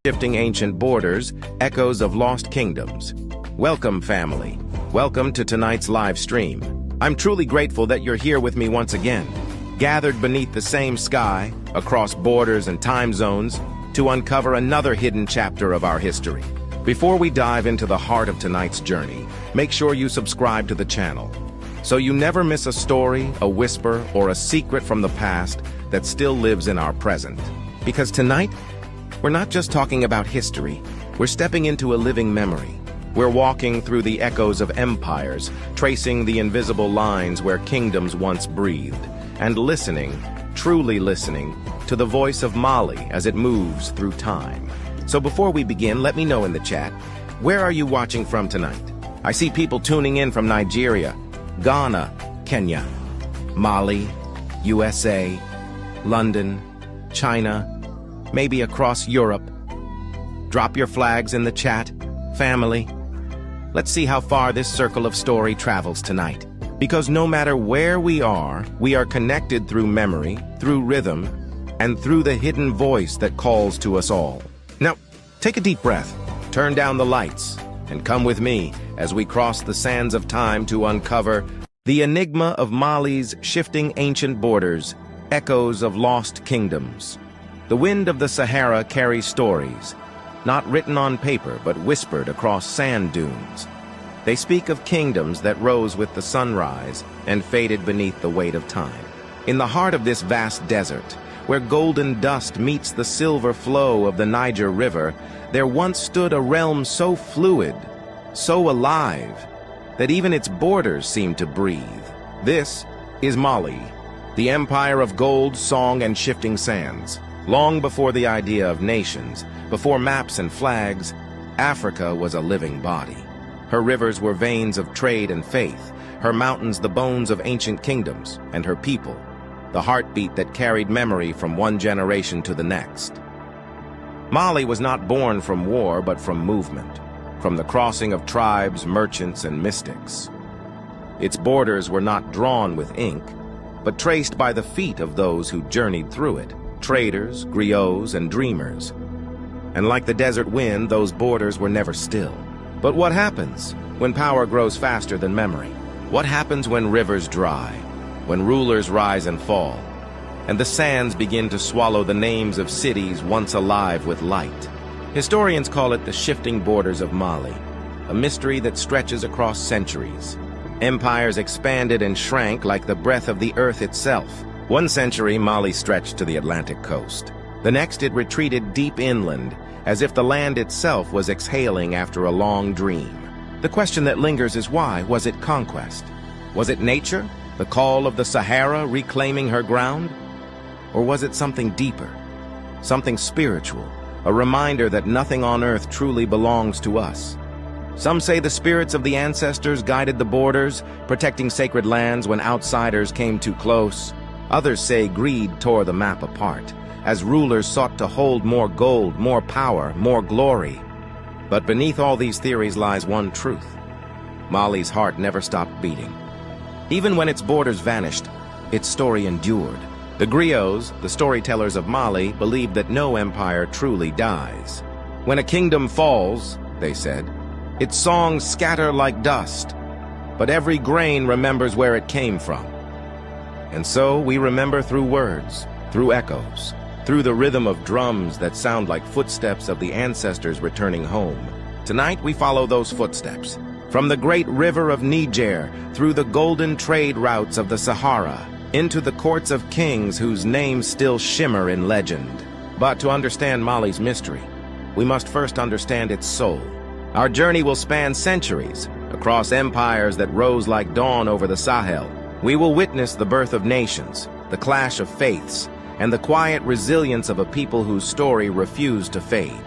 shifting ancient borders, echoes of lost kingdoms. Welcome, family. Welcome to tonight's live stream. I'm truly grateful that you're here with me once again, gathered beneath the same sky, across borders and time zones, to uncover another hidden chapter of our history. Before we dive into the heart of tonight's journey, make sure you subscribe to the channel, so you never miss a story, a whisper, or a secret from the past that still lives in our present. Because tonight, we're not just talking about history, we're stepping into a living memory. We're walking through the echoes of empires, tracing the invisible lines where kingdoms once breathed, and listening, truly listening, to the voice of Mali as it moves through time. So before we begin, let me know in the chat, where are you watching from tonight? I see people tuning in from Nigeria, Ghana, Kenya, Mali, USA, London, China, maybe across Europe. Drop your flags in the chat, family. Let's see how far this circle of story travels tonight. Because no matter where we are connected through memory, through rhythm, and through the hidden voice that calls to us all. Now, take a deep breath, turn down the lights, and come with me as we cross the sands of time to uncover the enigma of Mali's shifting ancient borders, echoes of lost kingdoms. The wind of the Sahara carries stories, not written on paper but whispered across sand dunes. They speak of kingdoms that rose with the sunrise and faded beneath the weight of time. In the heart of this vast desert, where golden dust meets the silver flow of the Niger River, there once stood a realm so fluid, so alive, that even its borders seemed to breathe. This is Mali, the empire of gold, song, and shifting sands. Long before the idea of nations, before maps and flags, Africa was a living body. Her rivers were veins of trade and faith, her mountains the bones of ancient kingdoms, and her people, the heartbeat that carried memory from one generation to the next. Mali was not born from war, but from movement, from the crossing of tribes, merchants, and mystics. Its borders were not drawn with ink, but traced by the feet of those who journeyed through it, traders, griots, and dreamers. And like the desert wind, those borders were never still. But what happens when power grows faster than memory? What happens when rivers dry, when rulers rise and fall, and the sands begin to swallow the names of cities once alive with light? Historians call it the shifting borders of Mali, a mystery that stretches across centuries. Empires expanded and shrank like the breath of the earth itself. One century, Mali stretched to the Atlantic coast. The next, it retreated deep inland, as if the land itself was exhaling after a long dream. The question that lingers is why? Was it conquest? Was it nature, the call of the Sahara reclaiming her ground? Or was it something deeper, something spiritual, a reminder that nothing on earth truly belongs to us? Some say the spirits of the ancestors guided the borders, protecting sacred lands when outsiders came too close. Others say greed tore the map apart, as rulers sought to hold more gold, more power, more glory. But beneath all these theories lies one truth. Mali's heart never stopped beating. Even when its borders vanished, its story endured. The griots, the storytellers of Mali, believed that no empire truly dies. When a kingdom falls, they said, its songs scatter like dust, but every grain remembers where it came from. And so we remember through words, through echoes, through the rhythm of drums that sound like footsteps of the ancestors returning home. Tonight we follow those footsteps, from the great river of Niger, through the golden trade routes of the Sahara, into the courts of kings whose names still shimmer in legend. But to understand Mali's mystery, we must first understand its soul. Our journey will span centuries, across empires that rose like dawn over the Sahel. We will witness the birth of nations, the clash of faiths, and the quiet resilience of a people whose story refused to fade.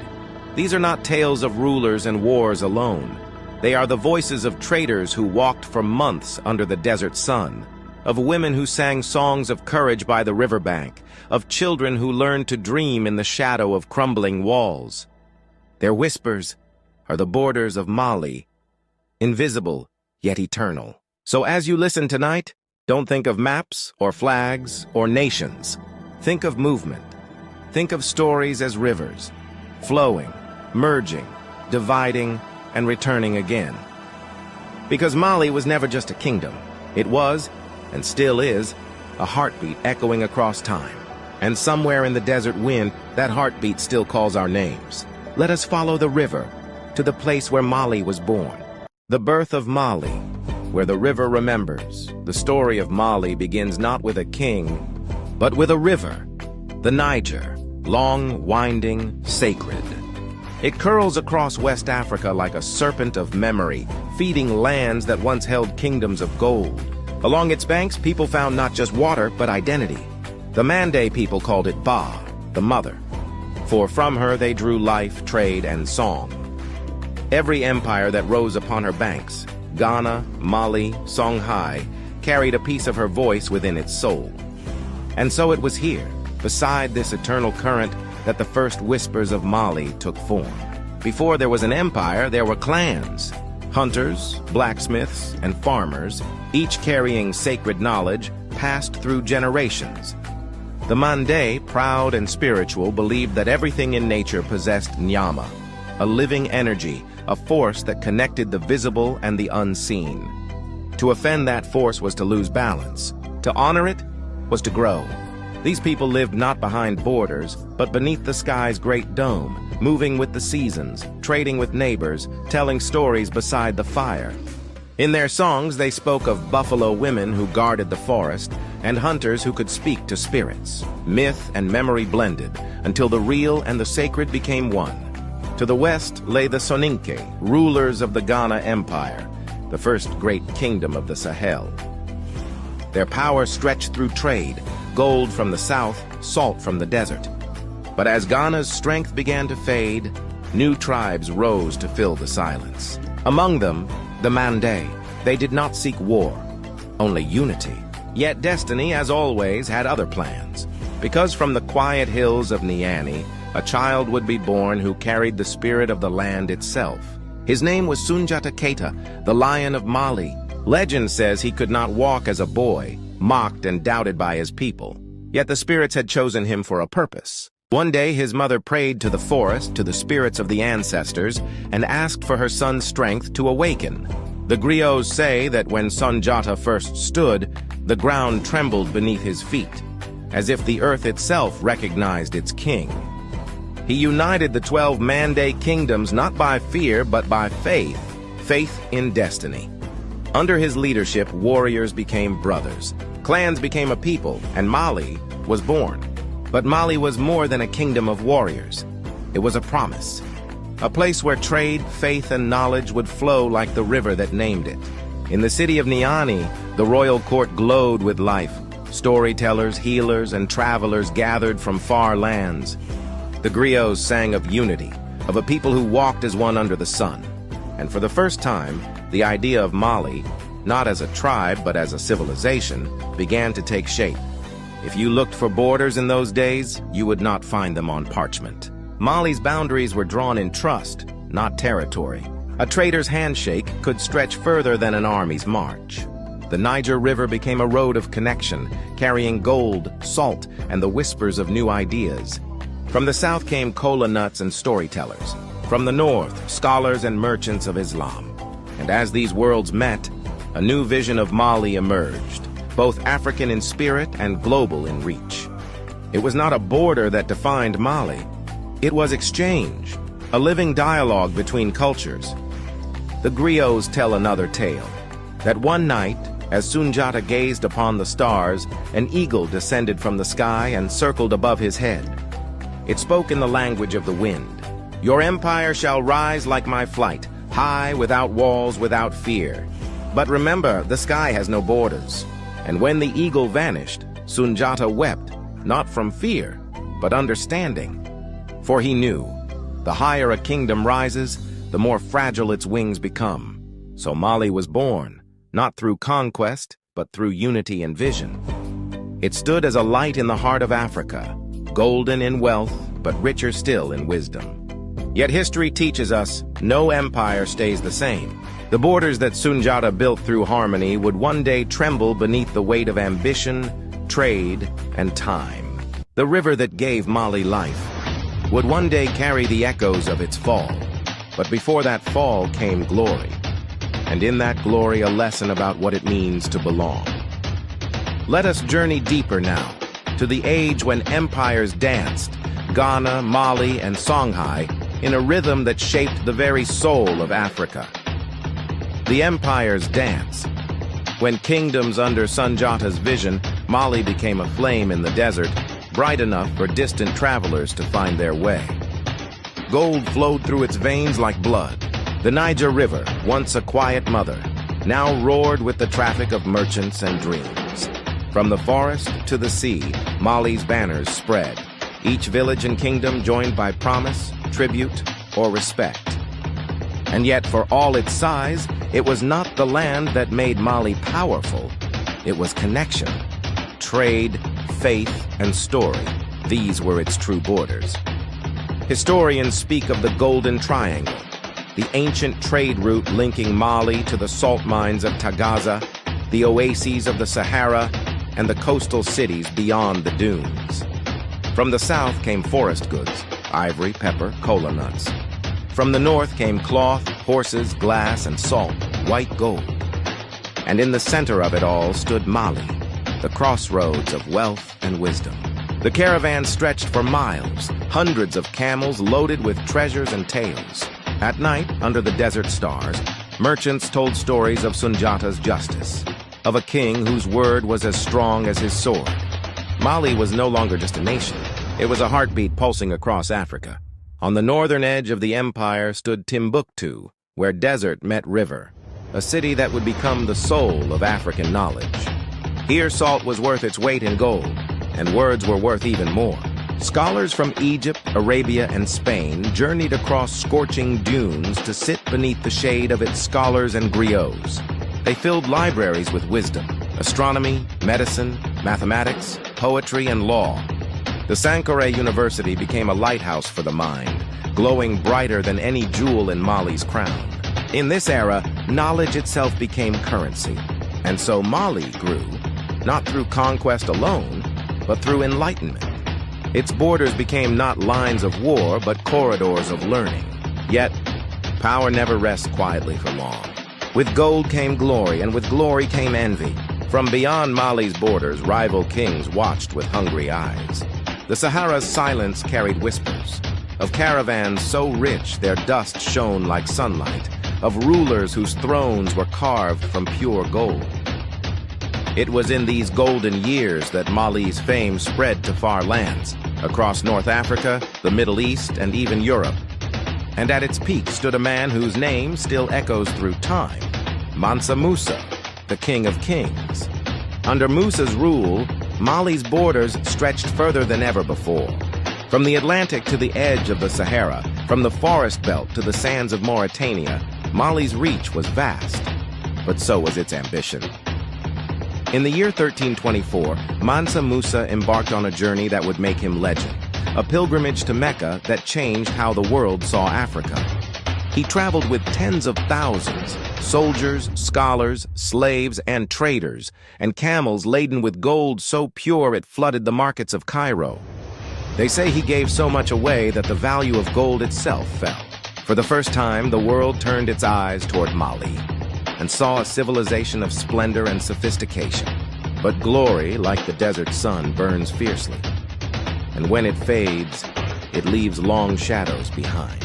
These are not tales of rulers and wars alone. They are the voices of traders who walked for months under the desert sun, of women who sang songs of courage by the riverbank, of children who learned to dream in the shadow of crumbling walls. Their whispers are the borders of Mali, invisible yet eternal. So as you listen tonight, don't think of maps or flags or nations. Think of movement. Think of stories as rivers. flowing, merging, dividing, and returning again. Because Mali was never just a kingdom. It was, and still is, a heartbeat echoing across time. And somewhere in the desert wind, that heartbeat still calls our names. Let us follow the river to the place where Mali was born. The birth of Mali, where the river remembers. The story of Mali begins not with a king, but with a river, the Niger, long, winding, sacred. It curls across West Africa like a serpent of memory, feeding lands that once held kingdoms of gold. Along its banks, people found not just water, but identity. The Mande people called it Ba, the mother, for from her they drew life, trade, and song. Every empire that rose upon her banks, Ghana, Mali, Songhai, carried a piece of her voice within its soul. And so it was here, beside this eternal current, that the first whispers of Mali took form. Before there was an empire, there were clans. Hunters, blacksmiths, and farmers, each carrying sacred knowledge, passed through generations. The Mande, proud and spiritual, believed that everything in nature possessed Nyama, a living energy, a force that connected the visible and the unseen. To offend that force was to lose balance. To honor it was to grow. These people lived not behind borders, but beneath the sky's great dome, moving with the seasons, trading with neighbors, telling stories beside the fire. In their songs, they spoke of buffalo women who guarded the forest and hunters who could speak to spirits. Myth and memory blended until the real and the sacred became one. To the west lay the Soninke, rulers of the Ghana Empire, the first great kingdom of the Sahel. Their power stretched through trade, gold from the south, salt from the desert. But as Ghana's strength began to fade, new tribes rose to fill the silence. Among them, the Mande. They did not seek war, only unity. Yet destiny, as always, had other plans. Because from the quiet hills of Niani, a child would be born who carried the spirit of the land itself. His name was Sunjata Keita, the Lion of Mali. Legend says he could not walk as a boy, mocked and doubted by his people. Yet the spirits had chosen him for a purpose. One day his mother prayed to the forest, to the spirits of the ancestors, and asked for her son's strength to awaken. The griots say that when Sunjata first stood, the ground trembled beneath his feet, as if the earth itself recognized its king. He united the 12 Mande kingdoms not by fear, but by faith, faith in destiny. Under his leadership, warriors became brothers, clans became a people, and Mali was born. But Mali was more than a kingdom of warriors. It was a promise, a place where trade, faith, and knowledge would flow like the river that named it. In the city of Niani, the royal court glowed with life. Storytellers, healers, and travelers gathered from far lands. The griots sang of unity, of a people who walked as one under the sun. And for the first time, the idea of Mali, not as a tribe but as a civilization, began to take shape. If you looked for borders in those days, you would not find them on parchment. Mali's boundaries were drawn in trust, not territory. A trader's handshake could stretch further than an army's march. The Niger River became a road of connection, carrying gold, salt, and the whispers of new ideas. From the south came kola nuts and storytellers. From the north, scholars and merchants of Islam. And as these worlds met, a new vision of Mali emerged, both African in spirit and global in reach. It was not a border that defined Mali. It was exchange, a living dialogue between cultures. The griots tell another tale, that one night, as Sunjata gazed upon the stars, an eagle descended from the sky and circled above his head. It spoke in the language of the wind. Your empire shall rise like my flight, high, without walls, without fear. But remember, the sky has no borders. And when the eagle vanished, Sunjata wept, not from fear, but understanding. For he knew, the higher a kingdom rises, the more fragile its wings become. So Mali was born, not through conquest, but through unity and vision. It stood as a light in the heart of Africa, golden in wealth, but richer still in wisdom. Yet history teaches us no empire stays the same. The borders that Sunjata built through harmony would one day tremble beneath the weight of ambition, trade, and time. The river that gave Mali life would one day carry the echoes of its fall. But before that fall came glory, and in that glory a lesson about what it means to belong. Let us journey deeper now, to the age when empires danced, Ghana, Mali, and Songhai, in a rhythm that shaped the very soul of Africa. The empire's dance. When kingdoms under Sunjata's vision, Mali became a flame in the desert, bright enough for distant travelers to find their way. Gold flowed through its veins like blood. The Niger River, once a quiet mother, now roared with the traffic of merchants and dreams. From the forest to the sea, Mali's banners spread, each village and kingdom joined by promise, tribute, or respect. And yet, for all its size, it was not the land that made Mali powerful. It was connection, trade, faith, and story. These were its true borders. Historians speak of the Golden Triangle, the ancient trade route linking Mali to the salt mines of Tagaza, the oases of the Sahara, and the coastal cities beyond the dunes. From the south came forest goods, ivory, pepper, cola nuts. From the north came cloth, horses, glass, and salt, white gold. And in the center of it all stood Mali, the crossroads of wealth and wisdom. The caravan stretched for miles, hundreds of camels loaded with treasures and tales. At night, under the desert stars, merchants told stories of Sunjata's justice, of a king whose word was as strong as his sword. Mali was no longer just a nation. It was a heartbeat pulsing across Africa. On the northern edge of the empire stood Timbuktu, where desert met river, a city that would become the soul of African knowledge. Here salt was worth its weight in gold, and words were worth even more. Scholars from Egypt, Arabia, and Spain journeyed across scorching dunes to sit beneath the shade of its scholars and griots. They filled libraries with wisdom, astronomy, medicine, mathematics, poetry, and law. The Sankore University became a lighthouse for the mind, glowing brighter than any jewel in Mali's crown. In this era, knowledge itself became currency, and so Mali grew, not through conquest alone, but through enlightenment. Its borders became not lines of war, but corridors of learning. Yet, power never rests quietly for long. With gold came glory, and with glory came envy. From beyond Mali's borders, rival kings watched with hungry eyes. The Sahara's silence carried whispers, of caravans so rich their dust shone like sunlight, of rulers whose thrones were carved from pure gold. It was in these golden years that Mali's fame spread to far lands, across North Africa, the Middle East, and even Europe. And at its peak stood a man whose name still echoes through time, Mansa Musa, the King of Kings. Under Musa's rule, Mali's borders stretched further than ever before. From the Atlantic to the edge of the Sahara, from the forest belt to the sands of Mauritania, Mali's reach was vast, but so was its ambition. In the year 1324, Mansa Musa embarked on a journey that would make him legend, a pilgrimage to Mecca that changed how the world saw Africa. He traveled with tens of thousands, soldiers, scholars, slaves, and traders, and camels laden with gold so pure it flooded the markets of Cairo. They say he gave so much away that the value of gold itself fell. For the first time, the world turned its eyes toward Mali and saw a civilization of splendor and sophistication. But glory, like the desert sun, burns fiercely. And when it fades, it leaves long shadows behind.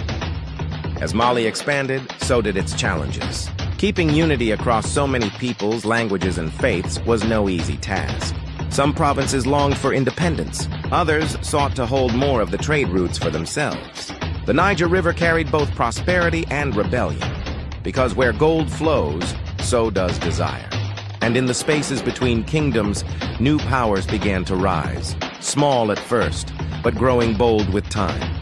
As Mali expanded, so did its challenges. Keeping unity across so many peoples, languages, and faiths was no easy task. Some provinces longed for independence. Others sought to hold more of the trade routes for themselves. The Niger River carried both prosperity and rebellion, because where gold flows, so does desire. And in the spaces between kingdoms, new powers began to rise, small at first, but growing bold with time.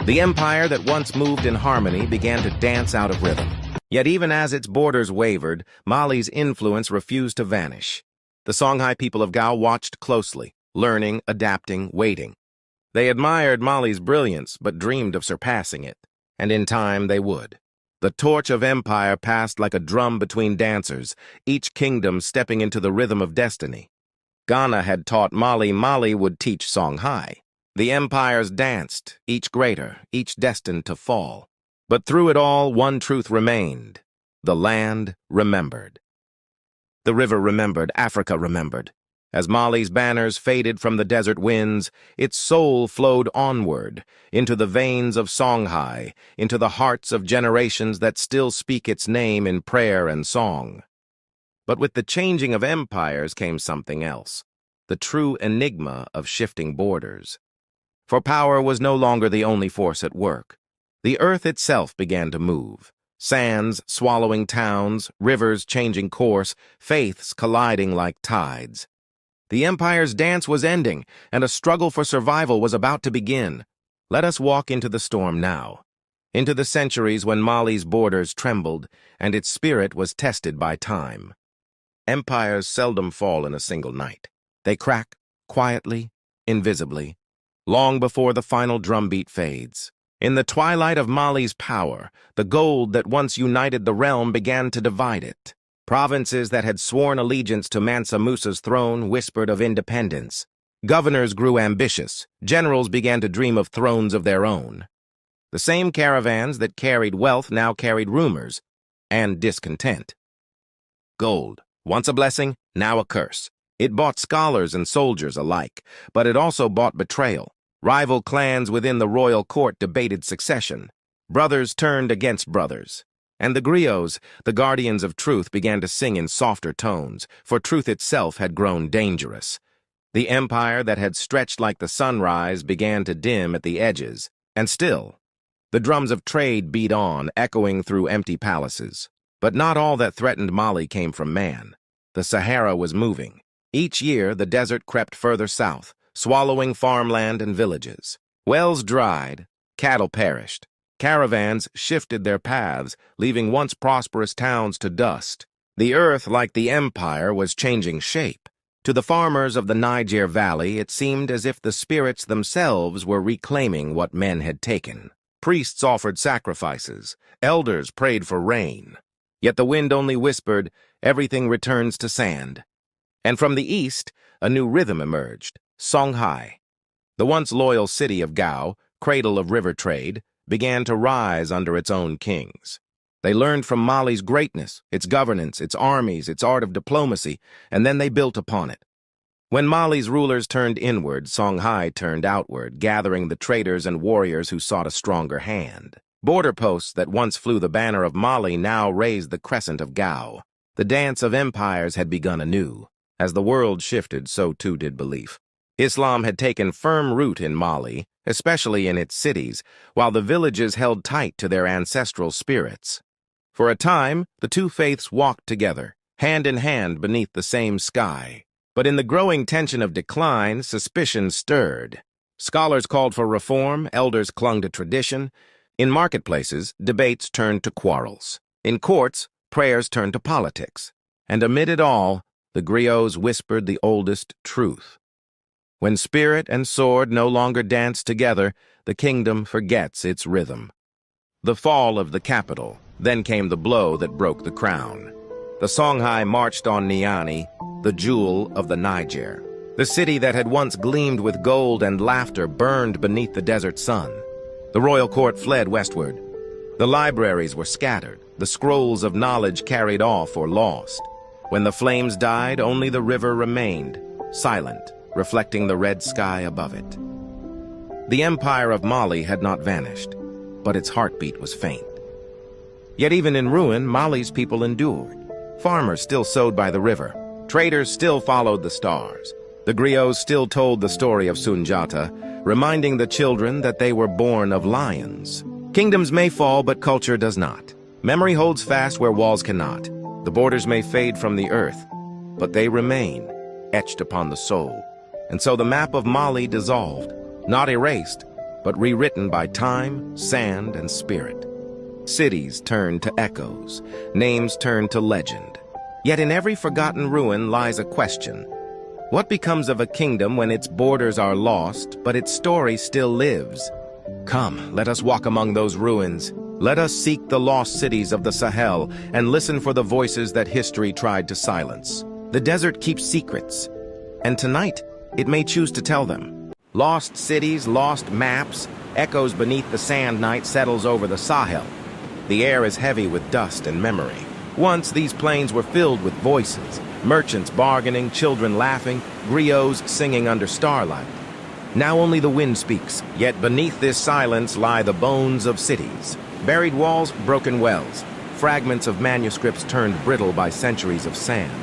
The empire that once moved in harmony began to dance out of rhythm. Yet even as its borders wavered, Mali's influence refused to vanish. The Songhai people of Gao watched closely, learning, adapting, waiting. They admired Mali's brilliance, but dreamed of surpassing it. And in time they would. The torch of empire passed like a drum between dancers, each kingdom stepping into the rhythm of destiny. Ghana had taught Mali, Mali would teach Songhai. The empires danced, each greater, each destined to fall. But through it all, one truth remained. The land remembered. The river remembered, Africa remembered. As Mali's banners faded from the desert winds, its soul flowed onward, into the veins of Songhai, into the hearts of generations that still speak its name in prayer and song. But with the changing of empires came something else, the true enigma of shifting borders. For power was no longer the only force at work. The earth itself began to move. Sands swallowing towns, rivers changing course, faiths colliding like tides. The empire's dance was ending, and a struggle for survival was about to begin. Let us walk into the storm now, into the centuries when Mali's borders trembled and its spirit was tested by time. Empires seldom fall in a single night. They crack, quietly, invisibly, long before the final drumbeat fades. In the twilight of Mali's power, the gold that once united the realm began to divide it. Provinces that had sworn allegiance to Mansa Musa's throne whispered of independence. Governors grew ambitious. Generals began to dream of thrones of their own. The same caravans that carried wealth now carried rumors and discontent. Gold, once a blessing, now a curse. It bought scholars and soldiers alike, but it also bought betrayal. Rival clans within the royal court debated succession. Brothers turned against brothers. And the griots, the guardians of truth, began to sing in softer tones, for truth itself had grown dangerous. The empire that had stretched like the sunrise began to dim at the edges, and still, the drums of trade beat on, echoing through empty palaces. But not all that threatened Mali came from man. The Sahara was moving. Each year, the desert crept further south, swallowing farmland and villages. Wells dried, cattle perished. Caravans shifted their paths, leaving once prosperous towns to dust. The earth, like the empire, was changing shape. To the farmers of the Niger Valley, it seemed as if the spirits themselves were reclaiming what men had taken. Priests offered sacrifices. Elders prayed for rain. Yet the wind only whispered, "Everything returns to sand." And from the east, a new rhythm emerged, Songhai. The once loyal city of Gao, cradle of river trade, began to rise under its own kings. They learned from Mali's greatness, its governance, its armies, its art of diplomacy, and then they built upon it. When Mali's rulers turned inward, Songhai turned outward, gathering the traders and warriors who sought a stronger hand. Border posts that once flew the banner of Mali now raised the crescent of Gao. The dance of empires had begun anew. As the world shifted, so too did belief. Islam had taken firm root in Mali, especially in its cities, while the villages held tight to their ancestral spirits. For a time, the two faiths walked together, hand in hand beneath the same sky. But in the growing tension of decline, suspicion stirred. Scholars called for reform, elders clung to tradition. In marketplaces, debates turned to quarrels. In courts, prayers turned to politics. And amid it all, the griots whispered the oldest truth. When spirit and sword no longer dance together, the kingdom forgets its rhythm. The fall of the capital, then came the blow that broke the crown. The Songhai marched on Niani, the jewel of the Niger. The city that had once gleamed with gold and laughter burned beneath the desert sun. The royal court fled westward. The libraries were scattered, the scrolls of knowledge carried off or lost. When the flames died, only the river remained, silent, reflecting the red sky above it. The empire of Mali had not vanished, but its heartbeat was faint. Yet even in ruin, Mali's people endured. Farmers still sowed by the river. Traders still followed the stars. The griots still told the story of Sunjata, reminding the children that they were born of lions. Kingdoms may fall, but culture does not. Memory holds fast where walls cannot. The borders may fade from the earth, but they remain, etched upon the soul. And so the map of Mali dissolved, not erased, but rewritten by time, sand, and spirit. Cities turned to echoes, names turned to legend. Yet in every forgotten ruin lies a question. What becomes of a kingdom when its borders are lost, but its story still lives? Come, let us walk among those ruins. Let us seek the lost cities of the Sahel and listen for the voices that history tried to silence. The desert keeps secrets, and tonight, it may choose to tell them. Lost cities, lost maps, echoes beneath the sand night settles over the Sahel. The air is heavy with dust and memory. Once these plains were filled with voices, merchants bargaining, children laughing, griots singing under starlight. Now only the wind speaks, yet beneath this silence lie the bones of cities. Buried walls, broken wells, fragments of manuscripts turned brittle by centuries of sand.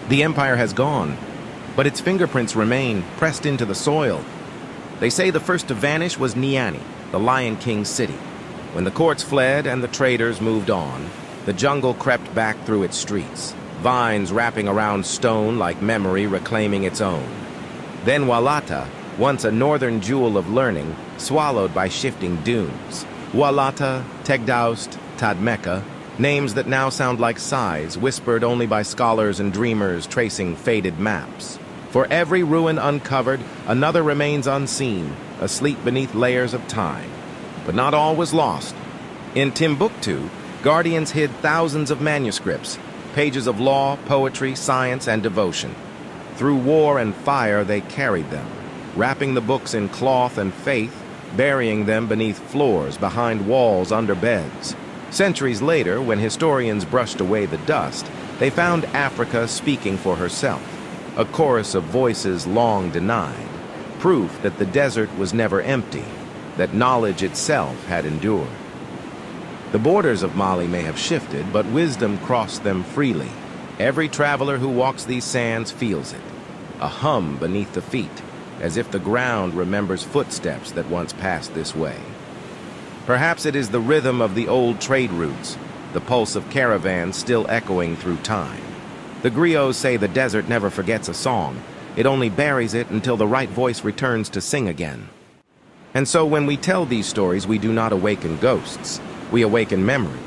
The empire has gone, but its fingerprints remain pressed into the soil. They say the first to vanish was Niani, the Lion King's city. When the courts fled and the traders moved on, the jungle crept back through its streets, vines wrapping around stone like memory reclaiming its own. Then Walata, once a northern jewel of learning, swallowed by shifting dunes. Walata, Tegdaust, Tadmeka, names that now sound like sighs, whispered only by scholars and dreamers tracing faded maps. For every ruin uncovered, another remains unseen, asleep beneath layers of time. But not all was lost. In Timbuktu, guardians hid thousands of manuscripts, pages of law, poetry, science, and devotion. Through war and fire, they carried them, wrapping the books in cloth and faith, burying them beneath floors, behind walls, under beds. Centuries later, when historians brushed away the dust, they found Africa speaking for herself, a chorus of voices long denied, proof that the desert was never empty, that knowledge itself had endured. The borders of Mali may have shifted, but wisdom crossed them freely. Every traveler who walks these sands feels it, a hum beneath the feet, as if the ground remembers footsteps that once passed this way. Perhaps it is the rhythm of the old trade routes, the pulse of caravans still echoing through time. The griots say the desert never forgets a song. It only buries it until the right voice returns to sing again. And so when we tell these stories, we do not awaken ghosts. We awaken memory.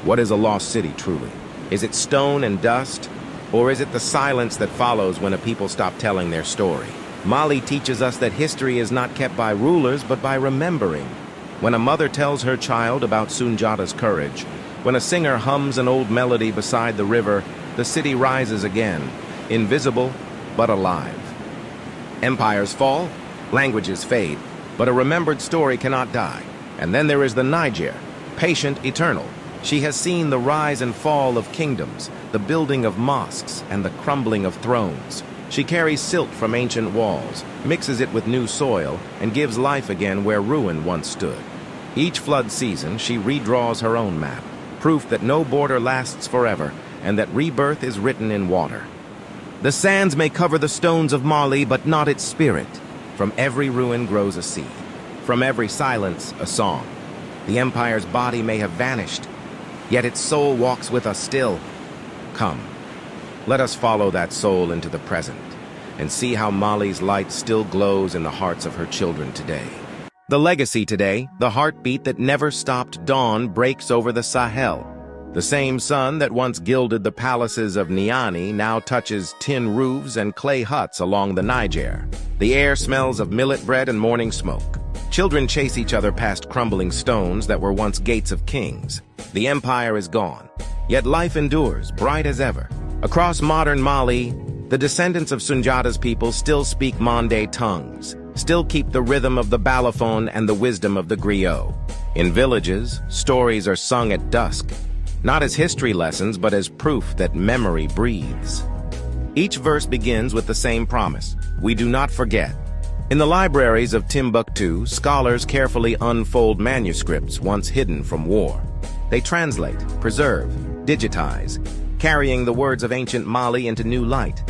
What is a lost city truly? Is it stone and dust? Or is it the silence that follows when a people stop telling their story? Mali teaches us that history is not kept by rulers, but by remembering. When a mother tells her child about Sunjata's courage, when a singer hums an old melody beside the river, the city rises again, invisible but alive. Empires fall, languages fade, but a remembered story cannot die. And then there is the Niger, patient, eternal. She has seen the rise and fall of kingdoms, the building of mosques, and the crumbling of thrones. She carries silt from ancient walls, mixes it with new soil, and gives life again where ruin once stood. Each flood season, she redraws her own map, proof that no border lasts forever, and that rebirth is written in water. The sands may cover the stones of Mali, but not its spirit. From every ruin grows a seed. From every silence, a song. The empire's body may have vanished, yet its soul walks with us still. Come, let us follow that soul into the present and see how Mali's light still glows in the hearts of her children today. The legacy today, the heartbeat that never stopped dawn, breaks over the Sahel. The same sun that once gilded the palaces of Niani now touches tin roofs and clay huts along the Niger. The air smells of millet bread and morning smoke. Children chase each other past crumbling stones that were once gates of kings. The empire is gone, yet life endures, bright as ever. Across modern Mali, the descendants of Sunjata's people still speak Mande tongues, still keep the rhythm of the balafon and the wisdom of the griot. In villages, stories are sung at dusk, not as history lessons, but as proof that memory breathes. Each verse begins with the same promise: we do not forget. In the libraries of Timbuktu, scholars carefully unfold manuscripts once hidden from war. They translate, preserve, digitize, carrying the words of ancient Mali into new light.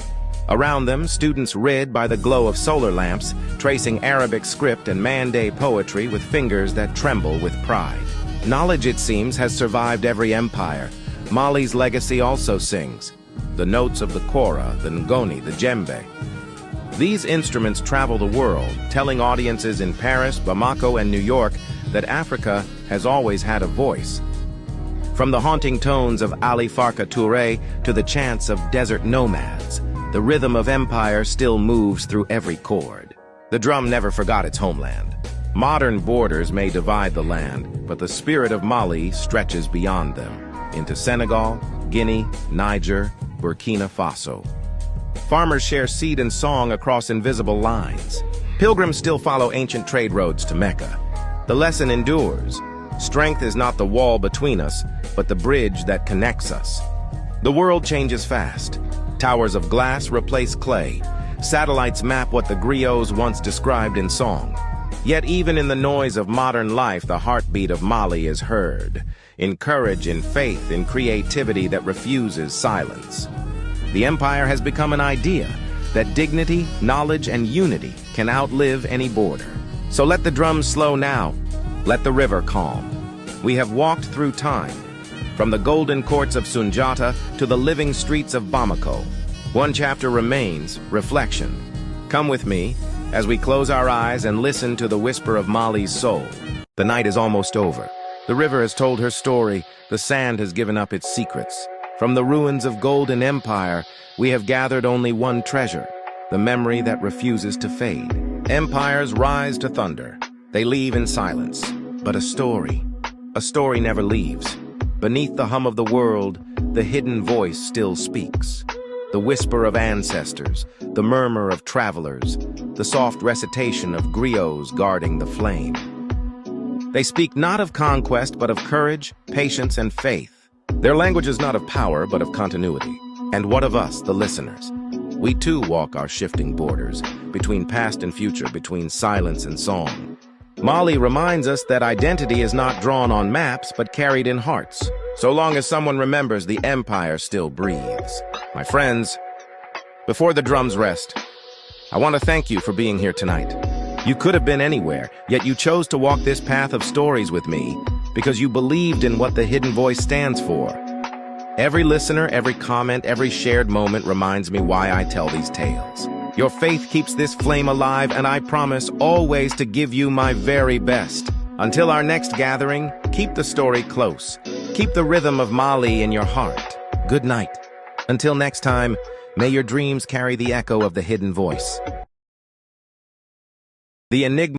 Around them, students read by the glow of solar lamps, tracing Arabic script and Mande poetry with fingers that tremble with pride. Knowledge, it seems, has survived every empire. Mali's legacy also sings. The notes of the kora, the ngoni, the djembe. These instruments travel the world, telling audiences in Paris, Bamako, and New York that Africa has always had a voice. From the haunting tones of Ali Farka Touré to the chants of desert nomads, the rhythm of empire still moves through every chord. The drum never forgot its homeland. Modern borders may divide the land, but the spirit of Mali stretches beyond them, into Senegal, Guinea, Niger, Burkina Faso. Farmers share seed and song across invisible lines. Pilgrims still follow ancient trade roads to Mecca. The lesson endures. Strength is not the wall between us, but the bridge that connects us. The world changes fast. Towers of glass replace clay. Satellites map what the griots once described in song. Yet even in the noise of modern life, the heartbeat of Mali is heard. In courage, in faith, in creativity that refuses silence. The empire has become an idea that dignity, knowledge, and unity can outlive any border. So let the drums slow now. Let the river calm. We have walked through time, from the golden courts of Sunjata to the living streets of Bamako. One chapter remains, reflection. Come with me as we close our eyes and listen to the whisper of Mali's soul. The night is almost over. The river has told her story. The sand has given up its secrets. From the ruins of Golden Empire, we have gathered only one treasure, the memory that refuses to fade. Empires rise to thunder. They leave in silence. But a story never leaves. Beneath the hum of the world, the hidden voice still speaks. The whisper of ancestors, the murmur of travelers, the soft recitation of griots guarding the flame. They speak not of conquest, but of courage, patience, and faith. Their language is not of power, but of continuity. And what of us, the listeners? We too walk our shifting borders, between past and future, between silence and song. Mali reminds us that identity is not drawn on maps, but carried in hearts. So long as someone remembers, the empire still breathes. My friends, before the drums rest, I want to thank you for being here tonight. You could have been anywhere, yet you chose to walk this path of stories with me because you believed in what the hidden voice stands for. Every listener, every comment, every shared moment reminds me why I tell these tales. Your faith keeps this flame alive, and I promise always to give you my very best. Until our next gathering, keep the story close. Keep the rhythm of Mali in your heart. Good night. Until next time, may your dreams carry the echo of the hidden voice. The Enigma